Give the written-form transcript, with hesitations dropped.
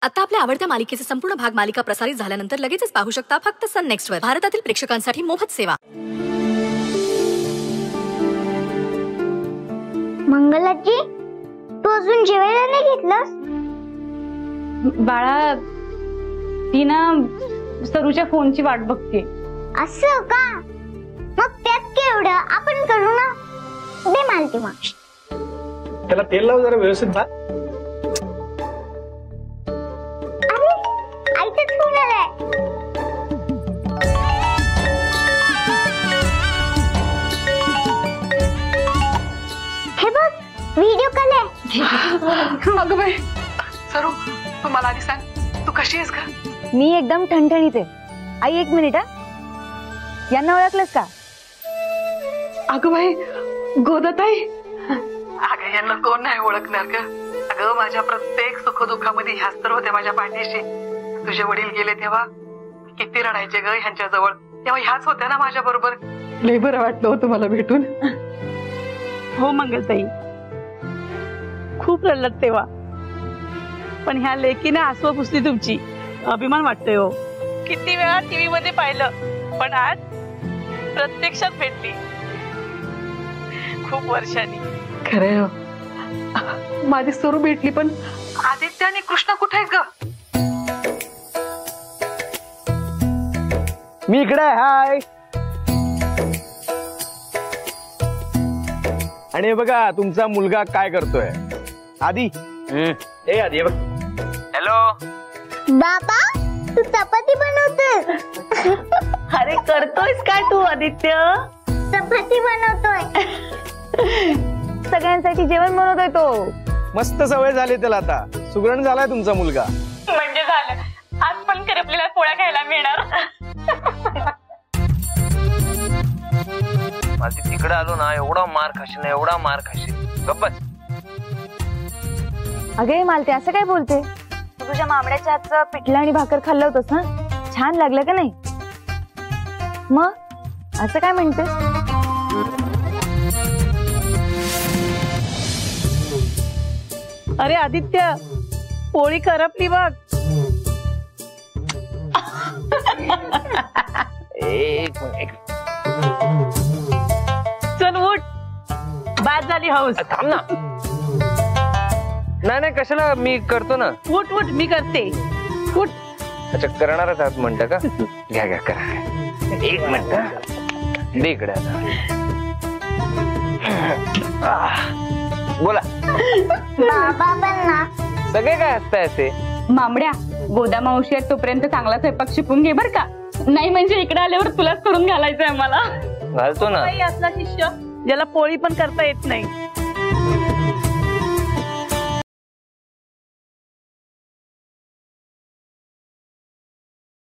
आता आपल्या आवडत्या मालिकेचे संपूर्ण भाग मालिका प्रसारित झाल्यानंतर लगेचच पाहू शकता फक्त सन नेक्स्ट वर. भारतातील प्रेक्षकांसाठी मोफत सेवा. मंगलाजी, तू अजून जेवायला नाही घेतलंस? बाळा, ती ना सरूच्या फोनची वाट बघते. असं का? मग त्यात केवढं आपण करू ना. दे मालती मग. त्याला तेल लाव जरा व्यवस्थित ना. अरे आईचाच फोन आलाय. हे बघ, व्हिडिओ कॉल आहे. अगं बाई, सरू तू मला आधी सांग, तू कशी आहेस का? मी एकदम ठणठणीत आहे. आई एक मिनिट हा. यांना ओळखलंस का? अगं बाई, गोदाताई. अगं यांना कोण नाही ओळखणार का? अगं माझ्या प्रत्येक सुखदुःखामध्ये ह्याच तर होत्या माझ्या पाठीशी. तुझे वडील गेले तेव्हा किती रडायचे ग ह्यांच्या जवळ, तेव्हा ह्याच होत्या ना माझ्या बरोबर. लय बरं वाटलं होतं मला भेटून. हो मंगलताई, खूप रडलात तेव्हा, पण ह्या लेकीने आसवं पुसली तुमची. अभिमान वाटतोय हो. किती वेळा टीव्ही मध्ये पाहिलं, पण आज प्रत्यक्षात भेटली. खूप वर्षांनी. खरंय हो, माझी सरू भेटली, पण आदित्य आणि कृष्ण कुठे आहेत ग? मी इकडे आहे. हाय. आणि बघा तुमचा मुलगा काय करतोय. आधी ए आधी बघ. हॅलो बाबा, तू चपाती बनवतोय? अरे करतोयस काय तू आदित्य? चपाती बनवतोय. सगळ्यांसाठी जेवण बनवतोय तो. मस्त सवय झाली त्याला आता. सुगरण झालाय तुमचा मुलगा. म्हणजे झालं, आज पण करपलेल्या पोळ्या खायला मिळणार. माझी तिकडे आलो ना, एवढा मार खाशील ना, एवढा मार खाशील. गप्पच. अगे मालते, असं काय बोलते? तू तुझ्या मामड्याच्या हातचं पिठलं आणि भाकर खाल्लं होतंस ना, छान लागलं का नाही? मग असं काय म्हणते? अरे आदित्य, पोळी करपली बघ. चल उठ, बाद झाली हौस. थांब ना. नाही नाही, कशाला, मी करतो ना. उठ उठ, मी करते. उठ. अच्छा, करणारच आहात म्हणता का? घ्या घ्या करा. एक मिनिट दे इकडे आता. बोला. बाबा पण ना. सगळे काय असताय असे? मामड्या, गोदा मावशी आहेत तोपर्यंत चांगला स्वयंपाक शिकून घे बर का. नाही म्हणजे इकडे आल्यावर तुलाच करून घालायचंय आम्हाला. घालतो ना. असला शिष्य ज्याला पोळी पण करता येत नाही.